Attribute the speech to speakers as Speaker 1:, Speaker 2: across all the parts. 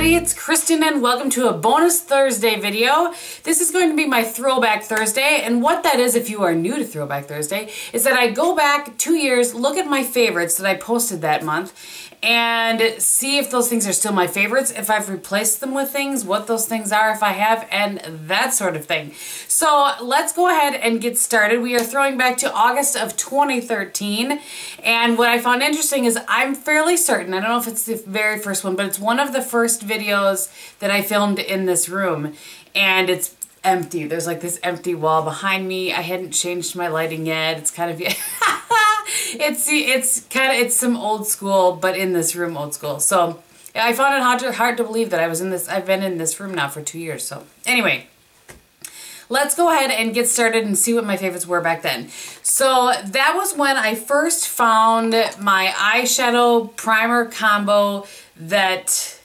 Speaker 1: everybody, it's Kristin and welcome to a bonus Thursday video. This is going to be my Throwback Thursday, and what that is, if you are new to Throwback Thursday, is that I go back 2 years, look at my favorites that I posted that month, and see if those things are still my favorites, if I've replaced them with things, what those things are, if I have, and that sort of thing. So let's go ahead and get started. We are throwing back to August of 2013, and what I found interesting is I'm fairly certain, I don't know if it's the very first one, but it's one of the first videos that I filmed in this room, and it's empty. There's like this empty wall behind me. I hadn't changed my lighting yet. It's kind of it's some old school, but in this room old school. So I found it hard to believe that I've been in this room now for 2 years. So anyway, let's go ahead and get started and see what my favorites were back then. So that was when I first found my eyeshadow primer combo that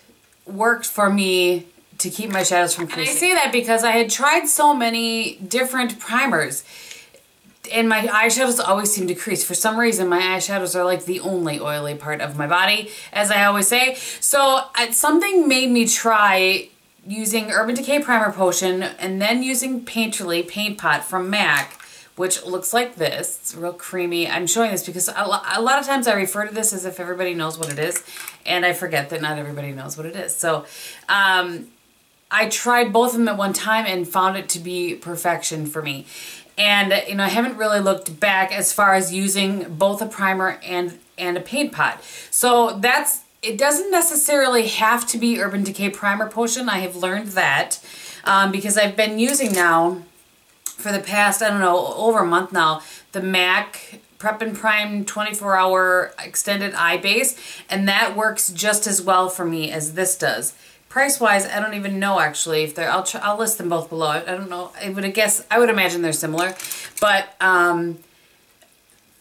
Speaker 1: worked for me to keep my shadows from creasing. And I say that because I had tried so many different primers and my eyeshadows always seem to crease. For some reason, my eyeshadows are like the only oily part of my body, as I always say. So something made me try using Urban Decay Primer Potion and then using Painterly Paint Pot from MAC, which looks like this. It's real creamy. I'm showing this because a lot of times I refer to this as if everybody knows what it is, and I forget that not everybody knows what it is. So I tried both of them at one time and found it to be perfection for me. And, you know, I haven't really looked back as far as using both a primer and a paint pot. So it doesn't necessarily have to be Urban Decay Primer Potion. I have learned that because I've been using now for the past, I don't know, over a month now, the MAC Prep and Prime 24-hour Extended Eye Base, and that works just as well for me as this does. Price-wise, I don't even know actually if they're. I'll list them both below. I don't know. I would imagine they're similar, but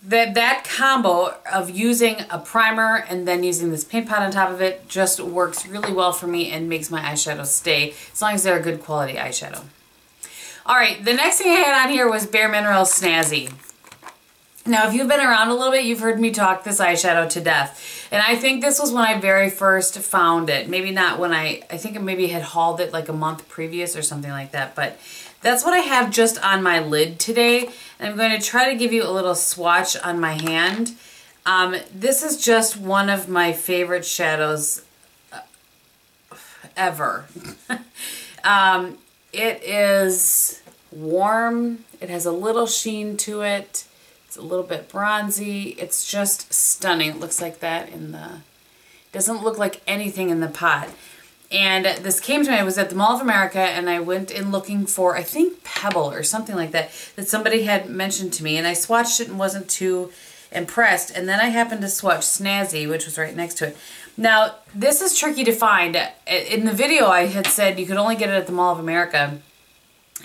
Speaker 1: that combo of using a primer and then using this paint pot on top of it just works really well for me and makes my eyeshadows stay as long as they're a good quality eyeshadow. All right, the next thing I had on here was Bare Minerals Snazzy. Now, if you've been around a little bit, you've heard me talk this eyeshadow to death. And I think this was when I very first found it. Maybe not when I think I maybe had hauled it like a month previous or something like that. But that's what I have just on my lid today. And I'm going to try to give you a little swatch on my hand. This is just one of my favorite shadows ever. It is warm. It has a little sheen to it. It's a little bit bronzy. It's just stunning. It looks like that in the... doesn't look like anything in the pot. And this came to me, I was at the Mall of America, and I went in looking for, I think, Pebble or something like that somebody had mentioned to me. And I swatched it and wasn't too impressed. And then I happened to swatch Snazzy, which was right next to it. Now, this is tricky to find. In the video, I had said you could only get it at the Mall of America.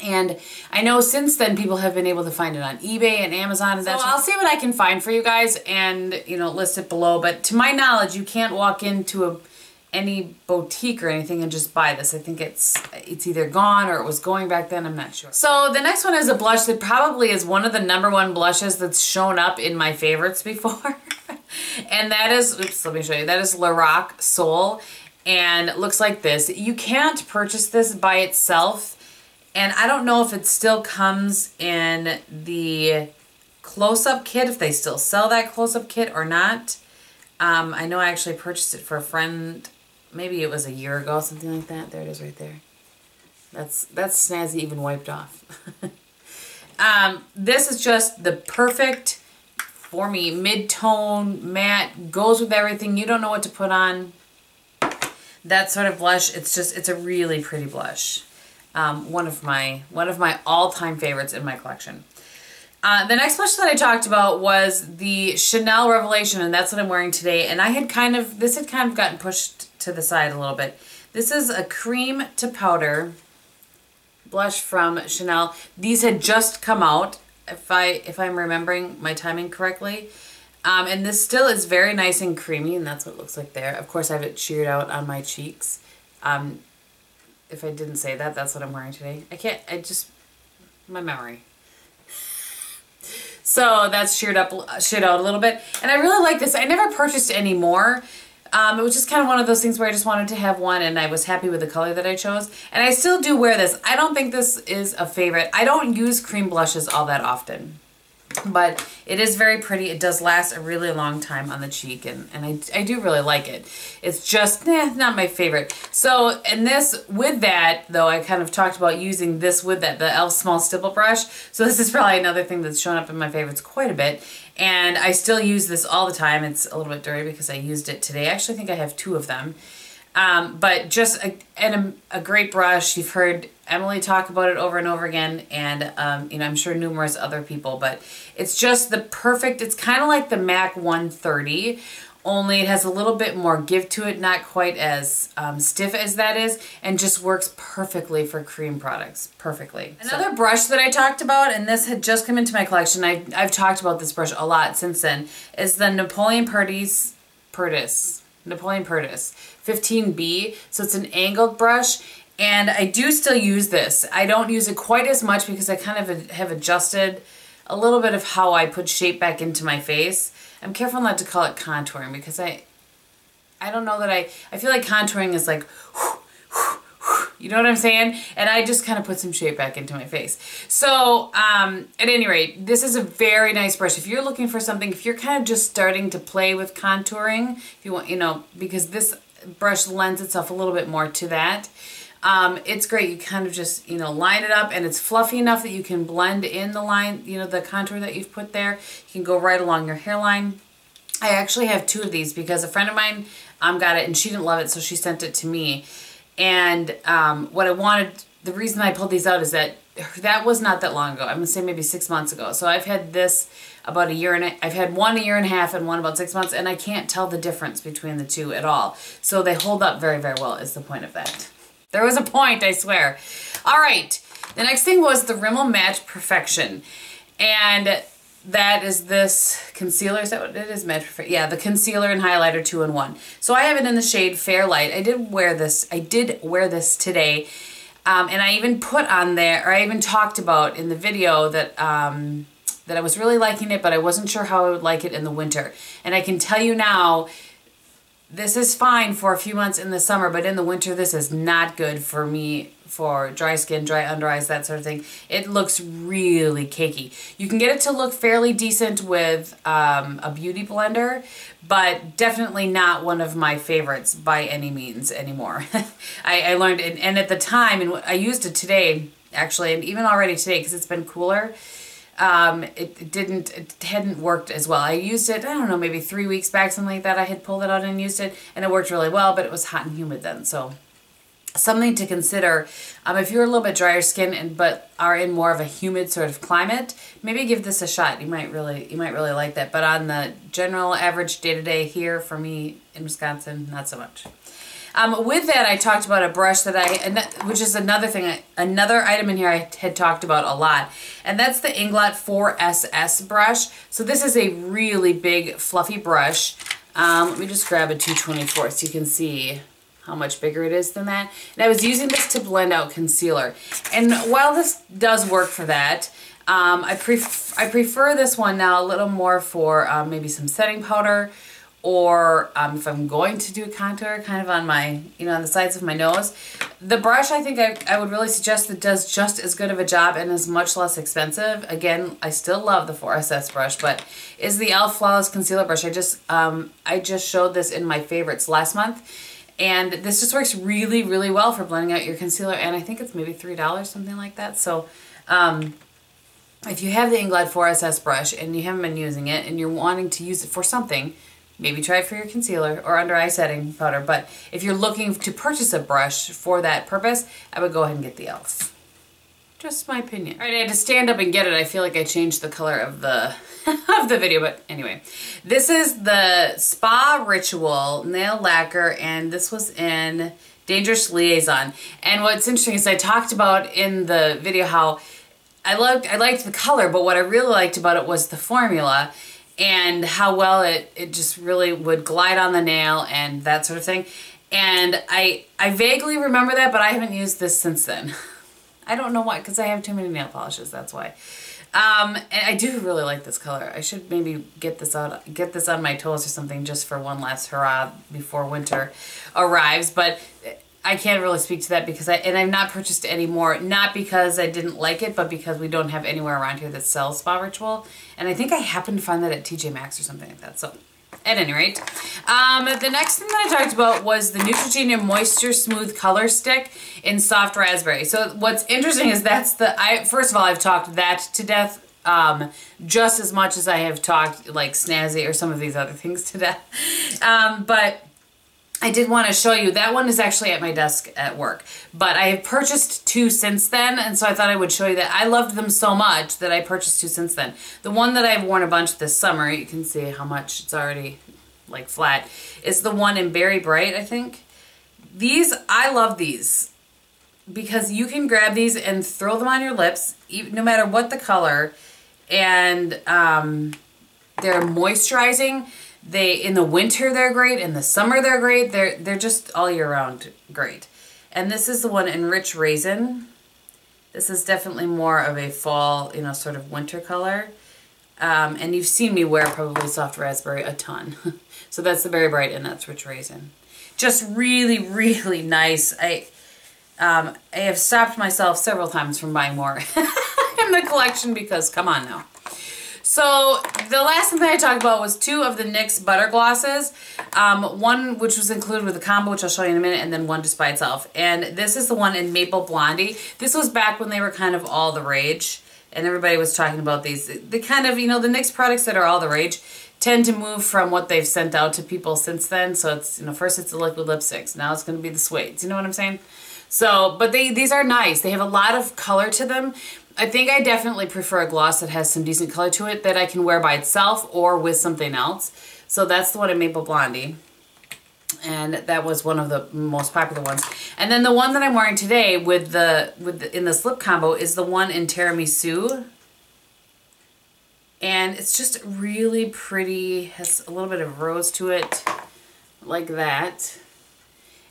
Speaker 1: And I know since then people have been able to find it on eBay and Amazon. And so I'll see what I can find for you guys and, you know, list it below. But to my knowledge, you can't walk into any boutique or anything and just buy this. I think it's either gone or it was going back then. I'm not sure. So the next one is a blush that probably is one of the #1 blushes that's shown up in my favorites before. And that is, oops, let me show you. That is Lorac Soul. And it looks like this. You can't purchase this by itself. And I don't know if it still comes in the close-up kit, if they still sell that close-up kit or not. I know I actually purchased it for a friend, maybe it was a year ago, something like that. There it is right there. That's Snazzy even wiped off. This is just the perfect, for me, mid-tone, matte, goes with everything. You don't know what to put on. That sort of blush, it's a really pretty blush. One of my all-time favorites in my collection. The next blush that I talked about was the Chanel Revelation, and that's what I'm wearing today. And this had kind of gotten pushed to the side a little bit. This is a cream to powder blush from Chanel. These had just come out, if I'm remembering my timing correctly. And this still is very nice and creamy, and that's what it looks like there. Of course, I have it sheared out on my cheeks. If I didn't say that, that's what I'm wearing today. My memory. So that's sheared out a little bit. And I really like this. I never purchased any more. It was just kind of one of those things where I just wanted to have one, and I was happy with the color that I chose. And I still do wear this. I don't think this is a favorite. I don't use cream blushes all that often, but it is very pretty. It does last a really long time on the cheek, and I do really like it. It's just not my favorite. So, and this, with that, though, I kind of talked about using this with that, the e.l.f. Small Stipple Brush. So this is probably another thing that's shown up in my favorites quite a bit. And I still use this all the time. It's a little bit dirty because I used it today. I actually think I have 2 of them. But just a great brush. You've heard Emily talk about it over and over again, and you know, I'm sure numerous other people, but it's just the perfect, it's kind of like the MAC 130, only it has a little bit more give to it, not quite as stiff as that is, and just works perfectly for cream products, perfectly. Another brush that I talked about, and this had just come into my collection, I've talked about this brush a lot since then, is the Napoleon Perdis 15B. So it's an angled brush, and I do still use this. I don't use it quite as much because I kind of have adjusted a little bit of how I put shape back into my face. I'm careful not to call it contouring because I don't know that I feel like contouring is like, you know what I'm saying? And I just kind of put some shape back into my face. So at any rate, this is a very nice brush. If you're looking for something, if you're kind of just starting to play with contouring, if you want, you know, because this brush lends itself a little bit more to that. It's great. You kind of just, you know, line it up, and it's fluffy enough that you can blend in the line, you know, the contour that you've put there. You can go right along your hairline. I actually have 2 of these because a friend of mine got it and she didn't love it, so she sent it to me. And what I wanted, the reason I pulled these out is that was not that long ago. I'm gonna say maybe 6 months ago. So I've had this about I've had one a year and a half and one about 6 months, and I can't tell the difference between the 2 at all. So they hold up very, very well is the point of that. There was a point, I swear. All right, the next thing was the Rimmel Match Perfection. And that is this concealer. Is that what it is? Match Perfection. Yeah, the concealer and highlighter 2-in-1. So I have it in the shade Fair Light. I did wear this today. And I even put on there, or I even talked about in the video that that I was really liking it, but I wasn't sure how I would like it in the winter. And I can tell you now, this is fine for a few months in the summer, but in the winter, this is not good for me, for dry skin, dry under eyes, that sort of thing. It looks really cakey. You can get it to look fairly decent with a beauty blender, but definitely not one of my favorites by any means anymore. I learned, and at the time, and I used it today, actually, and even already today, because it's been cooler, it hadn't worked as well. I used it, I don't know, maybe 3 weeks back, something like that. I had pulled it out and used it, and it worked really well, but it was hot and humid then, so something to consider. If you're a little bit drier skin but are in more of a humid sort of climate, maybe give this a shot. You might really like that. But on the general average day-to-day here for me in Wisconsin, not so much. With that, I talked about a brush that which is another thing, another item in here I had talked about a lot, and that's the Inglot 4SS brush. So this is a really big, fluffy brush. Let me just grab a 224 so you can see how much bigger it is than that. And I was using this to blend out concealer. And while this does work for that, I prefer this one now a little more for maybe some setting powder, or if I'm going to do a contour kind of on my, you know, on the sides of my nose. The brush, I think I would really suggest that does just as good of a job and is much less expensive. Again, I still love the 4SS brush, but is the e.l.f. Flawless Concealer Brush. I just showed this in my favorites last month, and this just works really, really well for blending out your concealer, and I think it's maybe $3, something like that. So if you have the Inglot 4SS brush and you haven't been using it and you're wanting to use it for something, maybe try it for your concealer or under eye setting powder. But if you're looking to purchase a brush for that purpose, I would go ahead and get the e.l.f. Just my opinion. All right, I had to stand up and get it. I feel like I changed the color of the of the video, but anyway. This is the Spa Ritual Nail Lacquer, and this was in Dangerous Liaison. And what's interesting is I talked about in the video how I liked the color, but what I really liked about it was the formula, and how well it just really would glide on the nail and that sort of thing. And I vaguely remember that, but I haven't used this since then. I don't know why, because I have too many nail polishes, that's why. And I do really like this color. I should maybe get this on my toes or something just for one last hurrah before winter arrives. But I can't really speak to that because I've not purchased any more, not because I didn't like it, but because we don't have anywhere around here that sells Spa Ritual. And I think I happened to find that at TJ Maxx or something like that. So at any rate, the next thing that I talked about was the Neutrogena Moisture Smooth Color Stick in Soft Raspberry. So what's interesting is first of all, I've talked that to death just as much as I have talked like Snazzy or some of these other things to death. But I did want to show you, that one is actually at my desk at work, but I have purchased 2 since then, and so I thought I would show you that. I loved them so much that I purchased 2 since then. The one that I've worn a bunch this summer, you can see how much it's already like flat, is the one in Berry Bright, I think. These, I love these because you can grab these and throw them on your lips, no matter what the color, and they're moisturizing. In the winter they're great, in the summer they're great. They're just all year round great. And this is the one in Rich Raisin. This is definitely more of a fall, you know, sort of winter color. And you've seen me wear probably Soft Raspberry a ton. So that's the Berry Bright and that's Rich Raisin. Just really, really nice. I have stopped myself several times from buying more in the collection because come on now. So the last thing that I talked about was 2 of the NYX Butter Glosses. One which was included with the combo, which I'll show you in a minute, and then one just by itself. And this is the one in Maple Blondie. This was back when they were kind of all the rage, and everybody was talking about these. The kind of, you know, the NYX products that are all the rage tend to move from what they've sent out to people since then. So it's, you know, first it's the liquid lipsticks, now it's going to be the suedes. You know what I'm saying? So, but these are nice. They have a lot of color to them. I think I definitely prefer a gloss that has some decent color to it that I can wear by itself or with something else. So that's the one in Maple Blondie. And that was one of the most popular ones. And then the one that I'm wearing today in the slip combo is the one in Tiramisu. And it's just really pretty, has a little bit of rose to it, like that.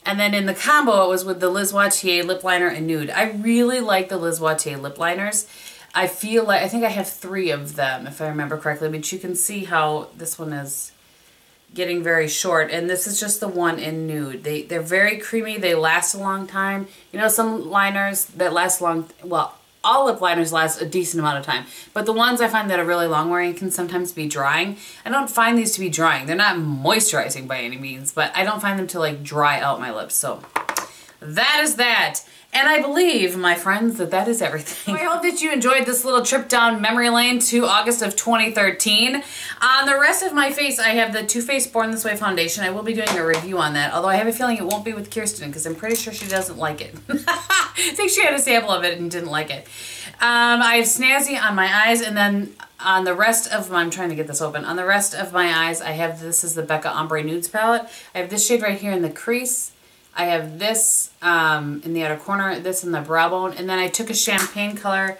Speaker 1: And then in the combo, it was with the Lize Watier lip liner and Nude. I really like the Lize Watier lip liners. I think I have 3 of them, if I remember correctly. But you can see how this one is getting very short. And this is just the one in Nude. They're very creamy. They last a long time. You know, some liners that last long, well, all lip liners last a decent amount of time. But the ones I find that are really long wearing can sometimes be drying. I don't find these to be drying. They're not moisturizing by any means, but I don't find them to like dry out my lips. So that is that. And I believe, my friends, that is everything. I hope that you enjoyed this little trip down memory lane to August of 2013. On the rest of my face, I have the Too Faced Born This Way foundation. I will be doing a review on that, although I have a feeling it won't be with Kristin because I'm pretty sure she doesn't like it. I think she had a sample of it and didn't like it. I have Snazzy on my eyes, and then on the rest of my, I'm trying to get this open. On the rest of my eyes, I have, this is the Becca Ombre Nudes palette. I have this shade right here in the crease. I have this in the outer corner, this in the brow bone, and then I took a champagne color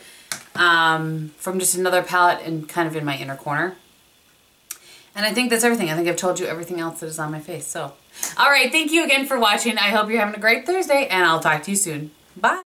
Speaker 1: from just another palette and kind of in my inner corner. And I think that's everything. I think I've told you everything else that is on my face. So, all right, thank you again for watching. I hope you're having a great Thursday, and I'll talk to you soon. Bye.